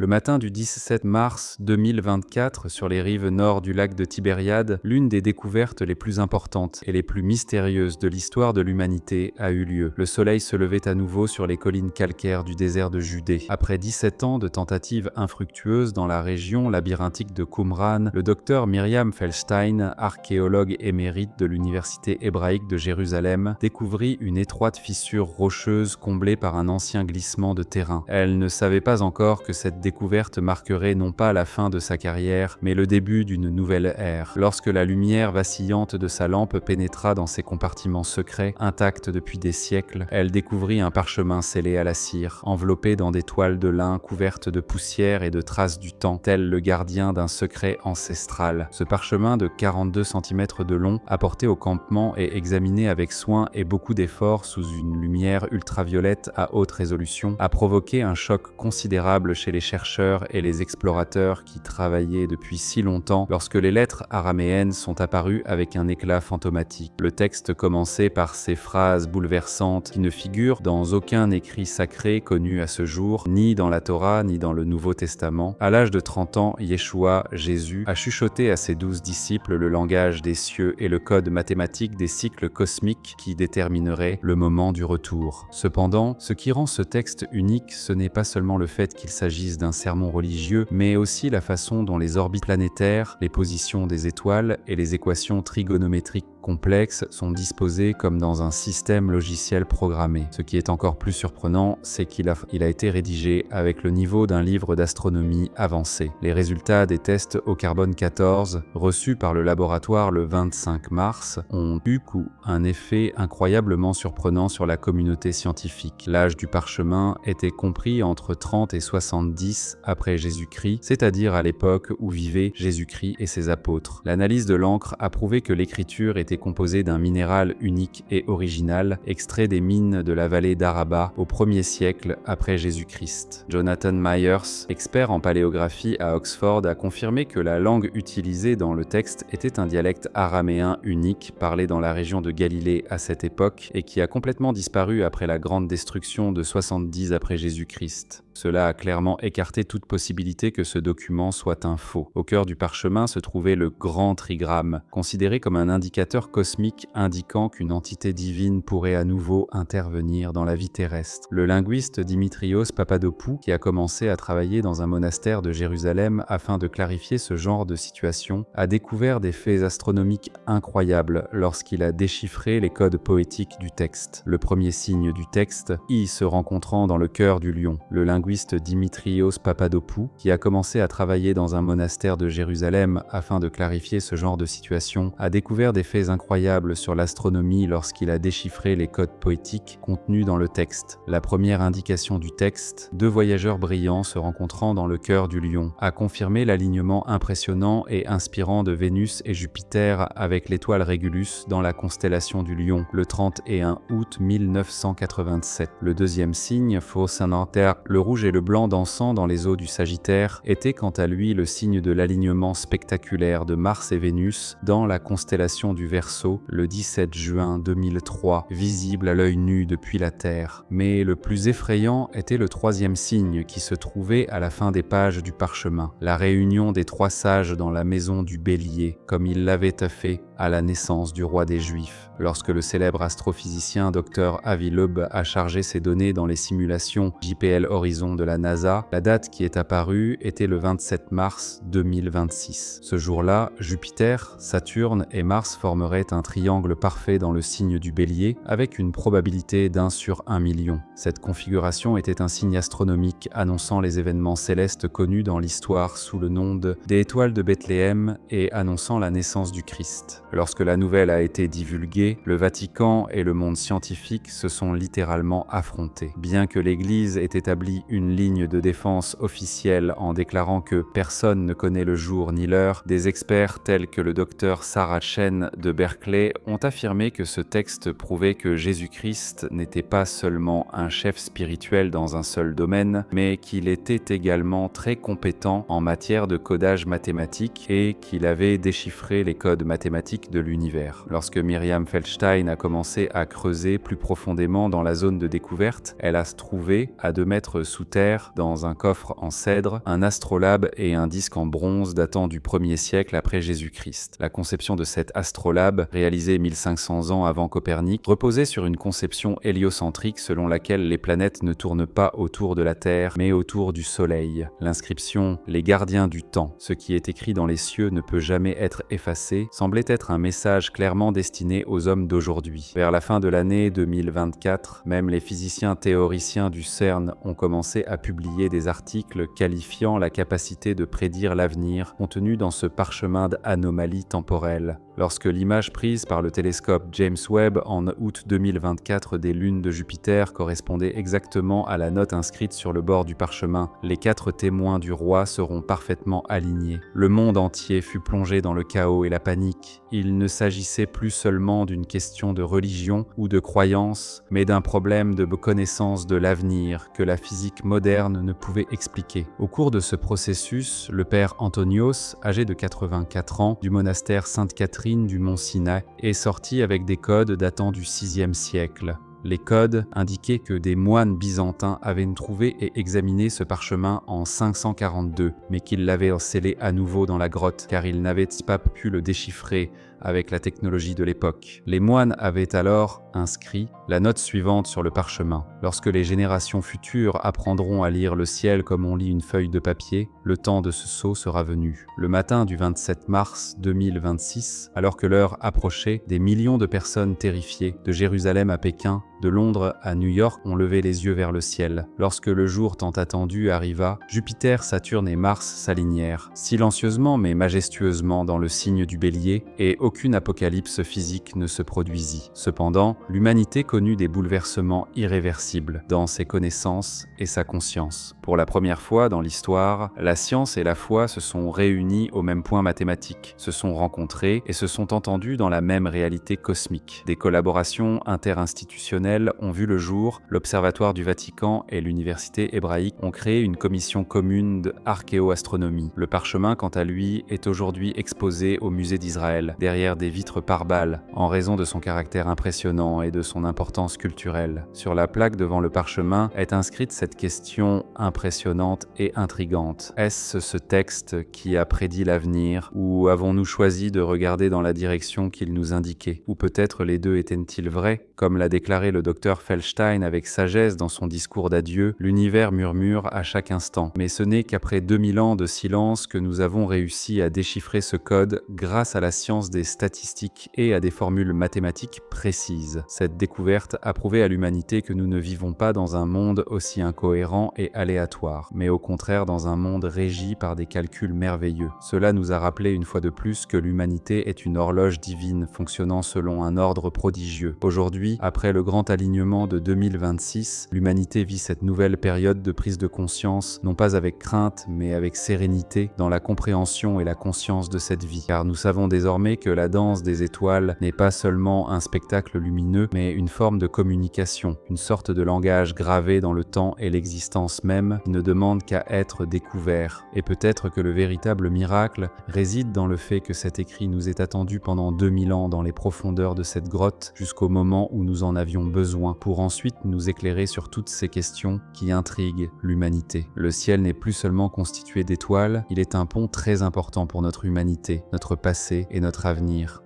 Le matin du 17 mars 2024, sur les rives nord du lac de Tibériade, l'une des découvertes les plus importantes et les plus mystérieuses de l'histoire de l'humanité a eu lieu. Le soleil se levait à nouveau sur les collines calcaires du désert de Judée. Après 17 ans de tentatives infructueuses dans la région labyrinthique de Qumran, le docteur Miriam Feldstein, archéologue émérite de l'université hébraïque de Jérusalem, découvrit une étroite fissure rocheuse comblée par un ancien glissement de terrain. Elle ne savait pas encore que cette découverte marquerait non pas la fin de sa carrière, mais le début d'une nouvelle ère. Lorsque la lumière vacillante de sa lampe pénétra dans ses compartiments secrets, intacts depuis des siècles, elle découvrit un parchemin scellé à la cire, enveloppé dans des toiles de lin couvertes de poussière et de traces du temps, tel le gardien d'un secret ancestral. Ce parchemin de 42 cm de long, apporté au campement et examiné avec soin et beaucoup d'efforts sous une lumière ultraviolette à haute résolution, a provoqué un choc considérable chez les chercheurs et les explorateurs qui travaillaient depuis si longtemps lorsque les lettres araméennes sont apparues avec un éclat fantomatique. Le texte commençait par ces phrases bouleversantes qui ne figurent dans aucun écrit sacré connu à ce jour, ni dans la Torah, ni dans le Nouveau Testament. À l'âge de 30 ans, Yeshua, Jésus, a chuchoté à ses 12 disciples le langage des cieux et le code mathématique des cycles cosmiques qui détermineraient le moment du retour. Cependant, ce qui rend ce texte unique, ce n'est pas seulement le fait qu'il s'agisse d'un sermon religieux, mais aussi la façon dont les orbites planétaires, les positions des étoiles et les équations trigonométriques complexes sont disposées comme dans un système logiciel programmé. Ce qui est encore plus surprenant, c'est qu'il a été rédigé avec le niveau d'un livre d'astronomie avancé. Les résultats des tests au carbone 14, reçus par le laboratoire le 25 mars, ont eu un effet incroyablement surprenant sur la communauté scientifique. L'âge du parchemin était compris entre 30 et 70 après Jésus-Christ, c'est-à-dire à l'époque où vivaient Jésus-Christ et ses apôtres. L'analyse de l'encre a prouvé que l'écriture était composée d'un minéral unique et original, extrait des mines de la vallée d'Araba au 1er siècle après Jésus-Christ. Jonathan Myers, expert en paléographie à Oxford, a confirmé que la langue utilisée dans le texte était un dialecte araméen unique parlé dans la région de Galilée à cette époque et qui a complètement disparu après la grande destruction de 70 après Jésus-Christ. Cela a clairement écarté toute possibilité que ce document soit un faux. Au cœur du parchemin se trouvait le grand trigramme, considéré comme un indicateur cosmique indiquant qu'une entité divine pourrait à nouveau intervenir dans la vie terrestre. Le linguiste Dimitrios Papadopou, qui a commencé à travailler dans un monastère de Jérusalem afin de clarifier ce genre de situation, a découvert des faits astronomiques incroyables lorsqu'il a déchiffré les codes poétiques du texte. Le premier signe du texte, I se rencontrant dans le cœur du lion. Le linguiste Dimitrios Papadopou, qui a commencé à travailler dans un monastère de Jérusalem afin de clarifier ce genre de situation, a découvert des faits incroyables sur l'astronomie lorsqu'il a déchiffré les codes poétiques contenus dans le texte. La première indication du texte, 2 voyageurs brillants se rencontrant dans le cœur du lion, a confirmé l'alignement impressionnant et inspirant de Vénus et Jupiter avec l'étoile Régulus dans la constellation du lion, le 31 août 1987. Le deuxième signe, Faux Saint-Nanterre, le rouge et le blanc dansant dans les eaux du Sagittaire, était quant à lui le signe de l'alignement spectaculaire de Mars et Vénus dans la constellation du Verseau le 17 juin 2003, visible à l'œil nu depuis la Terre. Mais le plus effrayant était le troisième signe qui se trouvait à la fin des pages du parchemin, la réunion des 3 sages dans la maison du Bélier, comme il l'avait fait à la naissance du roi des Juifs. Lorsque le célèbre astrophysicien Dr Avi Loeb a chargé ses données dans les simulations JPL Horizon de la NASA, la date qui est apparue était le 27 mars 2026. Ce jour-là, Jupiter, Saturne et Mars formeraient un triangle parfait dans le signe du Bélier, avec une probabilité d'1 sur 1 million. Cette configuration était un signe astronomique annonçant les événements célestes connus dans l'histoire sous le nom des étoiles de Bethléem et annonçant la naissance du Christ. Lorsque la nouvelle a été divulguée, le Vatican et le monde scientifique se sont littéralement affrontés. Bien que l'Église ait établi une ligne de défense officielle en déclarant que personne ne connaît le jour ni l'heure, des experts tels que le docteur Sarah Chen de Berkeley ont affirmé que ce texte prouvait que Jésus-Christ n'était pas seulement un chef spirituel dans un seul domaine, mais qu'il était également très compétent en matière de codage mathématique et qu'il avait déchiffré les codes mathématiques quantique de l'univers. Lorsque Miriam Feldstein a commencé à creuser plus profondément dans la zone de découverte, elle a trouvé, à 2 mètres sous terre, dans un coffre en cèdre, un astrolabe et un disque en bronze datant du 1er siècle après Jésus-Christ. La conception de cet astrolabe, réalisé 1500 ans avant Copernic, reposait sur une conception héliocentrique selon laquelle les planètes ne tournent pas autour de la Terre, mais autour du Soleil. L'inscription « Les gardiens du temps », ce qui est écrit dans les cieux ne peut jamais être effacé, semblait être un message clairement destiné aux hommes d'aujourd'hui. Vers la fin de l'année 2024, même les physiciens théoriciens du CERN ont commencé à publier des articles qualifiant la capacité de prédire l'avenir contenue dans ce parchemin d'anomalies temporelles. Lorsque l'image prise par le télescope James Webb en août 2024 des lunes de Jupiter correspondait exactement à la note inscrite sur le bord du parchemin, les 4 témoins du roi seront parfaitement alignés. Le monde entier fut plongé dans le chaos et la panique. Il ne s'agissait plus seulement d'une question de religion ou de croyance, mais d'un problème de connaissance de l'avenir que la physique moderne ne pouvait expliquer. Au cours de ce processus, le père Antonios, âgé de 84 ans, du monastère Sainte-Catherine du Mont Sinaï, est sorti avec des codes datant du VIe siècle. Les codes indiquaient que des moines byzantins avaient trouvé et examiné ce parchemin en 542, mais qu'ils l'avaient scellé à nouveau dans la grotte, car ils n'avaient pas pu le déchiffrer avec la technologie de l'époque. Les moines avaient alors inscrit la note suivante sur le parchemin. Lorsque les générations futures apprendront à lire le ciel comme on lit une feuille de papier, le temps de ce saut sera venu. Le matin du 27 mars 2026, alors que l'heure approchait, des millions de personnes terrifiées, de Jérusalem à Pékin, de Londres à New York, ont levé les yeux vers le ciel. Lorsque le jour tant attendu arriva, Jupiter, Saturne et Mars s'alignèrent, silencieusement mais majestueusement dans le signe du Bélier, et aucune apocalypse physique ne se produisit. Cependant, l'humanité connut des bouleversements irréversibles dans ses connaissances et sa conscience. Pour la première fois dans l'histoire, la science et la foi se sont réunies au même point mathématique, se sont rencontrées et se sont entendues dans la même réalité cosmique. Des collaborations interinstitutionnelles ont vu le jour, l'Observatoire du Vatican et l'Université hébraïque ont créé une commission commune d'archéoastronomie. Le parchemin, quant à lui, est aujourd'hui exposé au musée d'Israël, derrière des vitres par balles, en raison de son caractère impressionnant et de son importance culturelle. Sur la plaque devant le parchemin est inscrite cette question impressionnante et intrigante. Est-ce ce texte qui a prédit l'avenir, ou avons-nous choisi de regarder dans la direction qu'il nous indiquait? Ou peut-être les deux étaient-ils vrais? Comme l'a déclaré le docteur Feldstein avec sagesse dans son discours d'adieu, l'univers murmure à chaque instant. Mais ce n'est qu'après 2000 ans de silence que nous avons réussi à déchiffrer ce code grâce à la science des statistiques et à des formules mathématiques précises. Cette découverte a prouvé à l'humanité que nous ne vivons pas dans un monde aussi incohérent et aléatoire, mais au contraire dans un monde régi par des calculs merveilleux. Cela nous a rappelé une fois de plus que l'humanité est une horloge divine fonctionnant selon un ordre prodigieux. Aujourd'hui, après le grand alignement de 2026, l'humanité vit cette nouvelle période de prise de conscience, non pas avec crainte, mais avec sérénité, dans la compréhension et la conscience de cette vie. Car nous savons désormais que la danse des étoiles n'est pas seulement un spectacle lumineux, mais une forme de communication, une sorte de langage gravé dans le temps et l'existence même qui ne demande qu'à être découvert. Et peut-être que le véritable miracle réside dans le fait que cet écrit nous est attendu pendant 2000 ans dans les profondeurs de cette grotte, jusqu'au moment où nous en avions besoin, pour ensuite nous éclairer sur toutes ces questions qui intriguent l'humanité. Le ciel n'est plus seulement constitué d'étoiles, il est un pont très important pour notre humanité, notre passé et notre avenir.